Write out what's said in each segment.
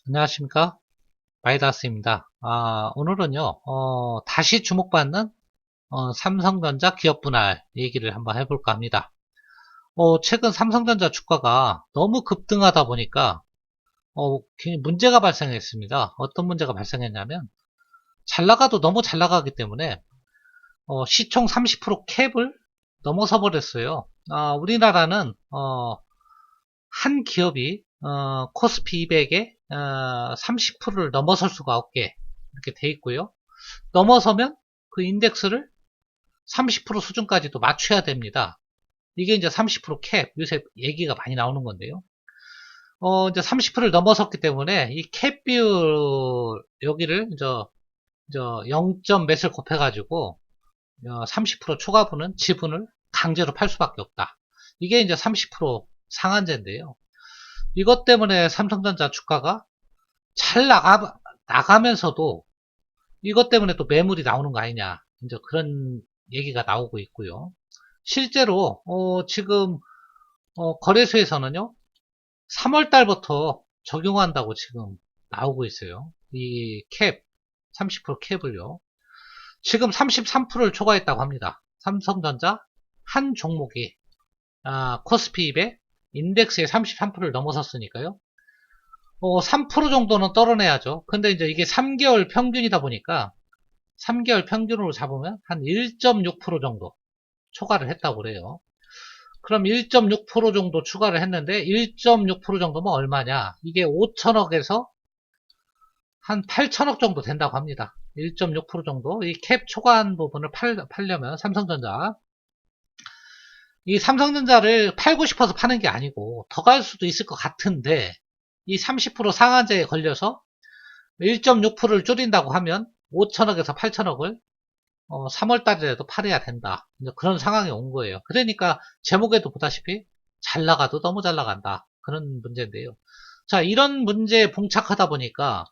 안녕하십니까? 마이다스입니다. 오늘은요, 다시 주목받는 삼성전자 기업 분할 얘기를 한번 해볼까 합니다. 최근 삼성전자 주가가 너무 급등하다 보니까 굉장히 문제가 발생했습니다. 어떤 문제가 발생했냐면 잘 나가도 너무 잘 나가기 때문에 시총 30% 캡을 넘어서 버렸어요. 우리나라는 한 기업이 코스피 200에 30%를 넘어설 수가 없게 이렇게 돼 있고요. 넘어서면 그 인덱스를 30% 수준까지도 맞춰야 됩니다. 이게 이제 30% 캡, 요새 얘기가 많이 나오는 건데요. 이제 30%를 넘어섰기 때문에 이 캡 비율 여기를 저 0점 몇을 곱해가지고 30% 초과분은 지분을 강제로 팔 수밖에 없다. 이게 이제 30% 상한제인데요. 이것 때문에 삼성전자 주가가 잘 나가면서도 이것 때문에 또 매물이 나오는 거 아니냐. 이제 그런 얘기가 나오고 있고요. 실제로, 지금, 거래소에서는요, 3월 달부터 적용한다고 지금 나오고 있어요. 이 캡, 30% 캡을요. 지금 33%를 초과했다고 합니다. 삼성전자 한 종목이, 코스피 200 인덱스의 33%를 넘어섰으니까요. 3% 정도는 떨어내야죠. 근데 이제 이게 3개월 평균이다 보니까 3개월 평균으로 잡으면 한 1.6% 정도 초과를 했다고 그래요. 그럼 1.6% 정도 추가를 했는데 1.6% 정도면 얼마냐? 이게 5천억에서 한 8천억 정도 된다고 합니다. 1.6% 정도 이 캡 초과한 부분을 팔려면 삼성전자 이 삼성전자를 팔고 싶어서 파는 게 아니고 더 갈 수도 있을 것 같은데 이 30% 상한제에 걸려서 1.6%를 줄인다고 하면 5천억에서 8천억을 3월 달이라도 팔아야 된다. 그런 상황이 온 거예요. 그러니까 제목에도 보다시피 잘 나가도 너무 잘 나간다. 그런 문제인데요. 자, 이런 문제에 봉착하다 보니까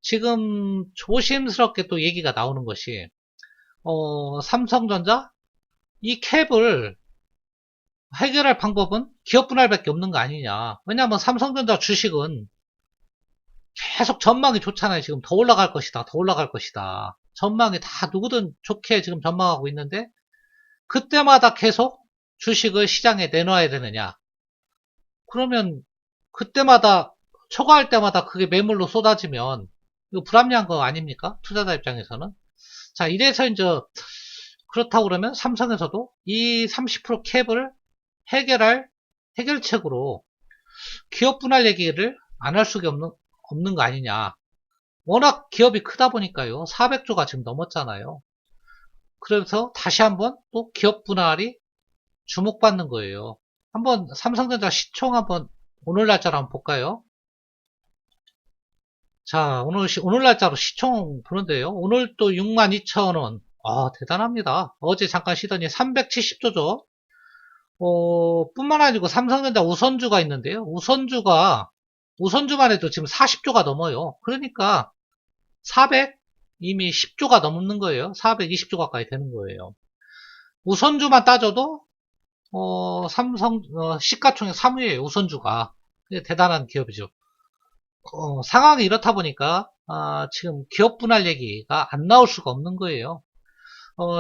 지금 조심스럽게 또 얘기가 나오는 것이 삼성전자 이 캡을 해결할 방법은 기업 분할밖에 없는 거 아니냐. 왜냐하면 삼성전자 주식은 계속 전망이 좋잖아요. 지금 더 올라갈 것이다. 더 올라갈 것이다. 전망이 다 누구든 좋게 지금 전망하고 있는데 그때마다 계속 주식을 시장에 내놔야 되느냐. 그러면 그때마다 초과할 때마다 그게 매물로 쏟아지면 이거 불합리한 거 아닙니까? 투자자 입장에서는. 자, 이래서 이제 그렇다고 그러면 삼성에서도 이 30% 캡을 해결할 해결책으로 기업 분할 얘기를 안 할 수가 없는 거 아니냐. 워낙 기업이 크다 보니까요. 400조가 지금 넘었잖아요. 그래서 다시 한번 또 기업 분할이 주목받는 거예요. 한번 삼성전자 시총 한번 오늘 날짜로 한번 볼까요? 자, 오늘 날짜로 시총 보는데요. 오늘 또 62,000원. 대단합니다. 어제 잠깐 쉬더니 370조죠. 뿐만 아니고 삼성전자 우선주가 있는데요. 우선주만 해도 지금 40조가 넘어요. 그러니까 400, 이미 10조가 넘는 거예요. 420조 가까이 되는 거예요. 우선주만 따져도 시가총액 3위에요, 우선주가. 대단한 기업이죠. 상황이 이렇다 보니까, 지금 기업 분할 얘기가 안 나올 수가 없는 거예요.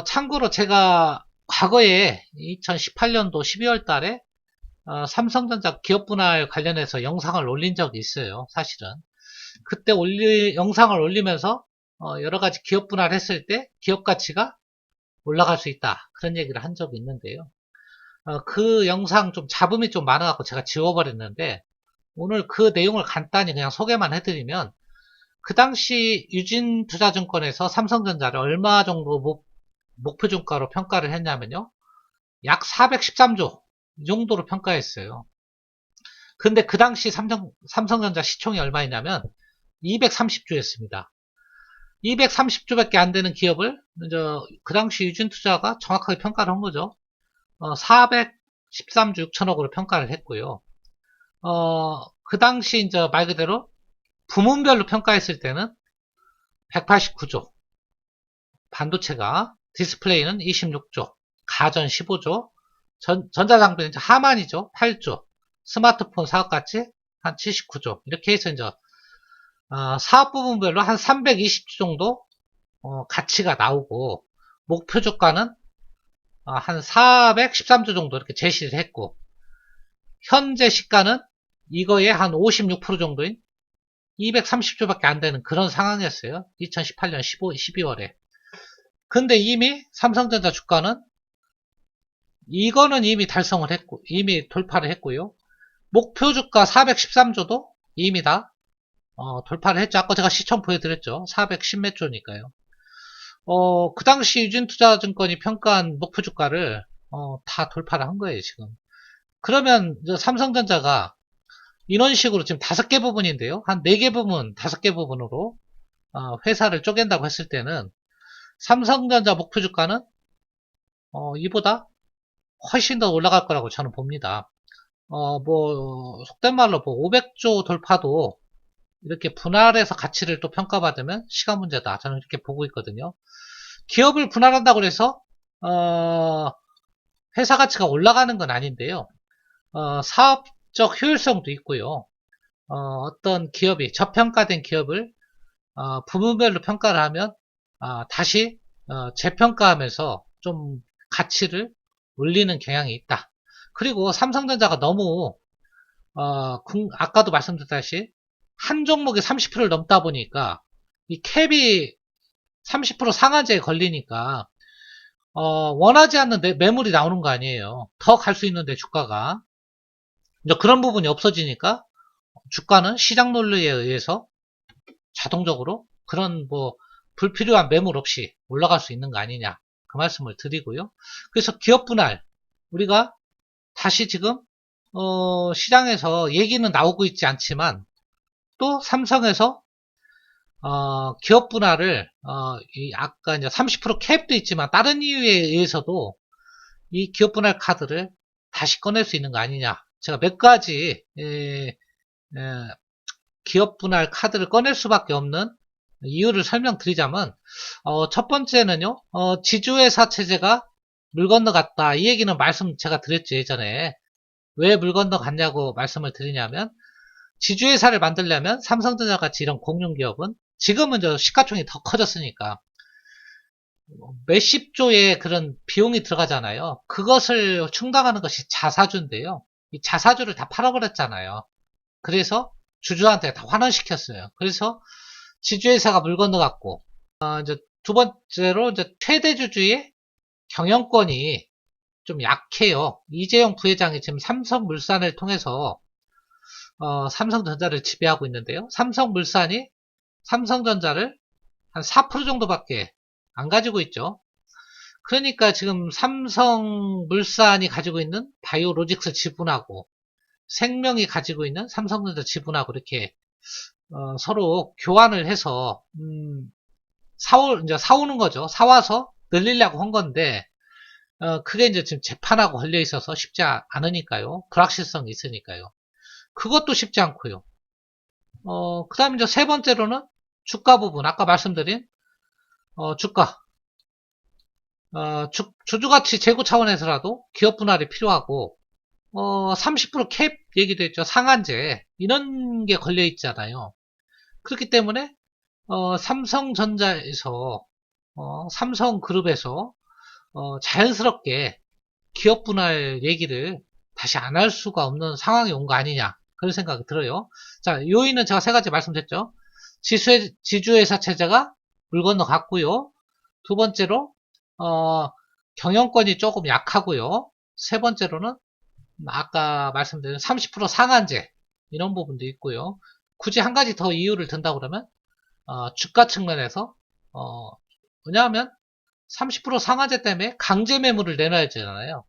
참고로 제가 과거에 2018년도 12월 달에, 삼성전자 기업 분할 관련해서 영상을 올린 적이 있어요, 사실은. 그때 영상을 올리면서, 여러 가지 기업 분할 했을 때 기업 가치가 올라갈 수 있다. 그런 얘기를 한 적이 있는데요. 그 영상 좀 잡음이 좀 많아갖고 제가 지워버렸는데, 오늘 그 내용을 간단히 그냥 소개만 해드리면, 그 당시 유진투자증권에서 삼성전자를 얼마 정도 목표주가로 평가를 했냐면요. 약 413조, 이 정도로 평가했어요. 근데 그 당시 삼성전자 시총이 얼마였냐면, 230조였습니다. 230조밖에 안 되는 기업을, 그 당시 유진투자가 정확하게 평가를 한 거죠. 413조 6천억으로 평가를 했고요. 그 당시 이제 말 그대로 부문별로 평가했을 때는 189조, 반도체가, 디스플레이는 26조, 가전 15조, 전자장비는 이제 하만이죠. 8조, 스마트폰 사업같이 한 79조. 이렇게 해서 이제 사업 부분별로 한 320주 정도 가치가 나오고 목표 주가는 한 413주 정도 이렇게 제시를 했고 현재 시가는 이거에 한 56% 정도인 230주밖에 안 되는 그런 상황이었어요. 2018년 12월에. 근데 이미 삼성전자 주가는 이거는 이미 달성을 했고 이미 돌파를 했고요. 목표 주가 413조도 이미 다 돌파를 했죠. 아까 제가 시청 보여드렸죠. 410 몇 조니까요. 그 당시 유진투자증권이 평가한 목표 주가를 다 돌파를 한 거예요, 지금. 그러면 삼성전자가 이런 식으로 지금 5개 부분인데요. 한 4개 부분, 5개 부분으로 회사를 쪼갠다고 했을 때는 삼성전자 목표 주가는 이보다 훨씬 더 올라갈 거라고 저는 봅니다. 속된 말로 500조 돌파도 이렇게 분할해서 가치를 또 평가받으면 시간 문제다. 저는 이렇게 보고 있거든요. 기업을 분할한다고 해서 회사 가치가 올라가는 건 아닌데요. 사업적 효율성도 있고요. 어떤 기업이 저평가된 기업을 부분별로 평가를 하면 다시 재평가하면서 좀 가치를 올리는 경향이 있다. 그리고 삼성전자가 너무 아까도 말씀드렸다시피 한 종목이 30%를 넘다 보니까 이 캡이 30% 상한제에 걸리니까 원하지 않는 매물이 나오는 거 아니에요. 더 갈 수 있는데 주가가 이제 그런 부분이 없어지니까 주가는 시장 논리에 의해서 자동적으로 그런 불필요한 매물 없이 올라갈 수 있는 거 아니냐 그 말씀을 드리고요. 그래서 기업 분할 우리가 다시 지금 시장에서 얘기는 나오고 있지 않지만 또 삼성에서 기업 분할을 아까 이제 30% 캡도 있지만 다른 이유에 의해서도 이 기업 분할 카드를 다시 꺼낼 수 있는 거 아니냐. 제가 몇 가지 기업 분할 카드를 꺼낼 수밖에 없는 이유를 설명드리자면 첫 번째는요. 지주회사 체제가 물 건너갔다. 이 얘기는 제가 드렸죠 예전에. 왜 물 건너갔냐고 말씀을 드리냐면 지주회사를 만들려면 삼성전자 같이 이런 공룡기업은 지금은 시가총이 더 커졌으니까 몇십 조의 그런 비용이 들어가잖아요. 그것을 충당하는 것이 자사주인데요. 이 자사주를 다 팔아버렸잖아요. 그래서 주주한테 다 환원시켰어요. 그래서 지주회사가 물 건너갔고 이제 두 번째로 이제 최대 주주의 경영권이 좀 약해요. 이재용 부회장이 지금 삼성물산을 통해서 삼성전자를 지배하고 있는데요. 삼성물산이 삼성전자를 한 4% 정도밖에 안 가지고 있죠. 그러니까 지금 삼성물산이 가지고 있는 바이오로직스 지분하고 생명이 가지고 있는 삼성전자 지분하고 이렇게 서로 교환을 해서 이제 사오는 거죠. 사와서 늘리려고 한 건데 그게 이제 지금 재판하고 걸려 있어서 쉽지 않으니까요. 불확실성이 있으니까요. 그것도 쉽지 않고요. 그 다음에 이제 세 번째로는 주가 부분. 아까 말씀드린 주가. 주주가치 제고 차원에서라도 기업 분할이 필요하고 30%캡 얘기도 했죠. 상한제 이런 게 걸려 있잖아요. 그렇기 때문에 삼성전자에서 삼성그룹에서 자연스럽게 기업 분할 얘기를 다시 안 할 수가 없는 상황이 온 거 아니냐 그런 생각이 들어요. 자, 요인은 제가 세 가지 말씀드렸죠. 지주회사 체제가 물 건너갔고요. 두 번째로 경영권이 조금 약하고요. 세 번째로는 아까 말씀드린 30% 상한제 이런 부분도 있고요. 굳이 한 가지 더 이유를 든다고 그러면 주가 측면에서 왜냐하면 30% 상한제 때문에 강제 매물을 내놔야 되잖아요.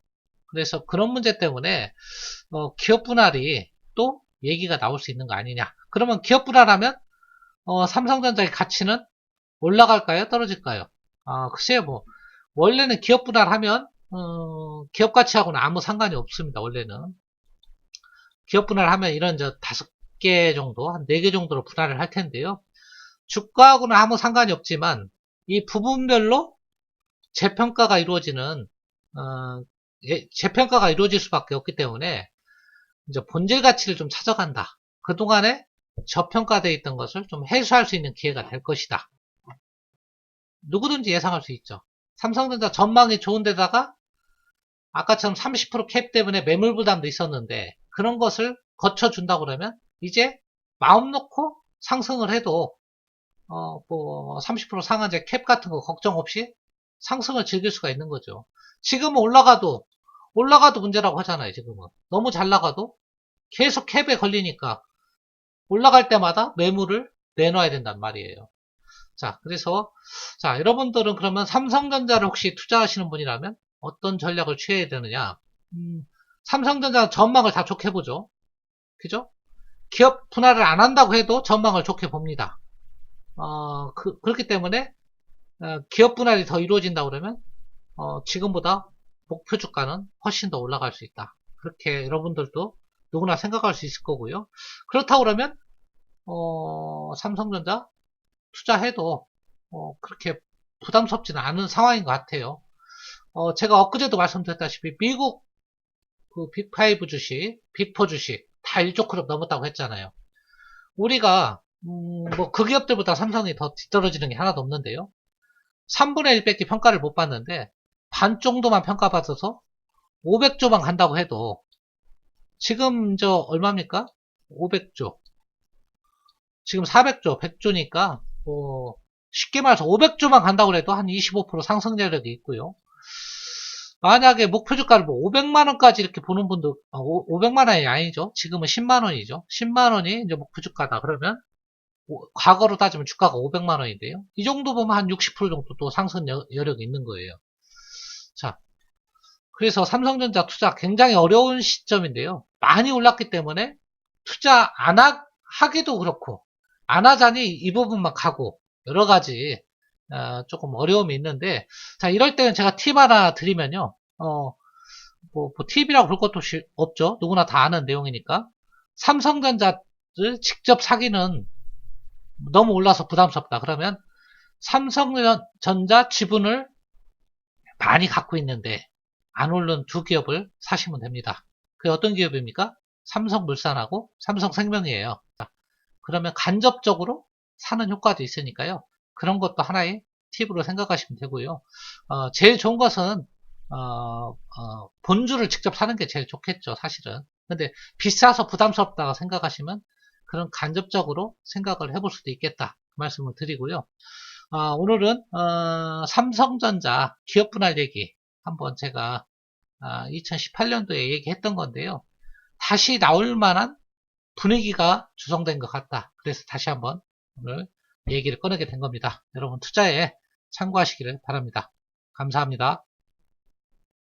그래서 그런 문제 때문에 기업 분할이 또 얘기가 나올 수 있는 거 아니냐. 그러면 기업 분할하면 삼성전자의 가치는 올라갈까요? 떨어질까요? 글쎄요, 원래는 기업 분할하면 기업 가치하고는 아무 상관이 없습니다. 원래는 기업 분할하면 이런 5개 정도, 한 4개 정도로 분할을 할 텐데요. 주가하고는 아무 상관이 없지만 이 부분별로 재평가가 이루어지는 재평가가 이루어질 수밖에 없기 때문에 이제 본질 가치를 좀 찾아간다. 그동안에 저평가되어 있던 것을 좀 해소할 수 있는 기회가 될 것이다. 누구든지 예상할 수 있죠. 삼성전자 전망이 좋은데다가 아까처럼 30%캡 때문에 매물 부담도 있었는데 그런 것을 거쳐준다고 그러면 이제 마음 놓고 상승을 해도 뭐 30% 상한제 캡 같은 거 걱정 없이 상승을 즐길 수가 있는 거죠. 지금은 올라가도 문제라고 하잖아요. 지금은 너무 잘 나가도 계속 캡에 걸리니까 올라갈 때마다 매물을 내놔야 된단 말이에요. 자, 그래서 자, 여러분들은 그러면 삼성전자를 혹시 투자하시는 분이라면 어떤 전략을 취해야 되느냐? 삼성전자 전망을 다 좋게 보죠. 그죠? 기업 분할을 안 한다고 해도 전망을 좋게 봅니다. 그렇기 때문에 기업 분할이 더 이루어진다 그러면 지금보다 목표 주가는 훨씬 더 올라갈 수 있다. 그렇게 여러분들도 누구나 생각할 수 있을 거고요. 그렇다고 그러면 삼성전자 투자해도 그렇게 부담스럽지는 않은 상황인 것 같아요. 제가 엊그제도 말씀드렸다시피 미국 그 빅5 주식, 빅4 주식 다 1조 클럽 넘었다고 했잖아요. 우리가 뭐 그 기업들보다 삼성이 더 뒤떨어지는 게 하나도 없는데요. 3분의 1밖에 평가를 못 받는데 반 정도만 평가받아서 500조만 간다고 해도 지금 저 얼마입니까? 500조. 지금 400조, 100조니까 뭐 쉽게 말해서 500조만 간다고 해도 한 25% 상승력이 있고요. 만약에 목표 주가를 뭐 500만 원까지 이렇게 보는 분도 500만 원이 아니죠. 지금은 10만 원이죠. 10만 원이 이제 목표 주가다. 그러면 과거로 따지면 주가가 500만 원인데요. 이 정도 보면 한 60% 정도 또 상승 여력이 있는 거예요. 자, 그래서 삼성전자 투자 굉장히 어려운 시점인데요. 많이 올랐기 때문에 투자 하기도 그렇고 안 하자니 이 부분만 가고 여러 가지 조금 어려움이 있는데 자 이럴 때는 제가 팁 하나 드리면요. 뭐 팁이라고 볼 것도 없죠. 누구나 다 아는 내용이니까 삼성전자를 직접 사기는 너무 올라서 부담스럽다. 그러면 삼성전자 지분을 많이 갖고 있는데 안 오른 두 기업을 사시면 됩니다. 그게 어떤 기업입니까? 삼성물산하고 삼성생명이에요. 그러면 간접적으로 사는 효과도 있으니까요. 그런 것도 하나의 팁으로 생각하시면 되고요. 제일 좋은 것은 본주를 직접 사는 게 제일 좋겠죠, 사실은. 근데 비싸서 부담스럽다고 생각하시면 그런 간접적으로 생각을 해볼 수도 있겠다. 그 말씀을 드리고요. 오늘은 삼성전자 기업 분할 얘기 한번 제가 2018년도에 얘기했던 건데요. 다시 나올 만한 분위기가 조성된 것 같다. 그래서 다시 한번 오늘 얘기를 꺼내게 된 겁니다. 여러분 투자에 참고하시기를 바랍니다. 감사합니다.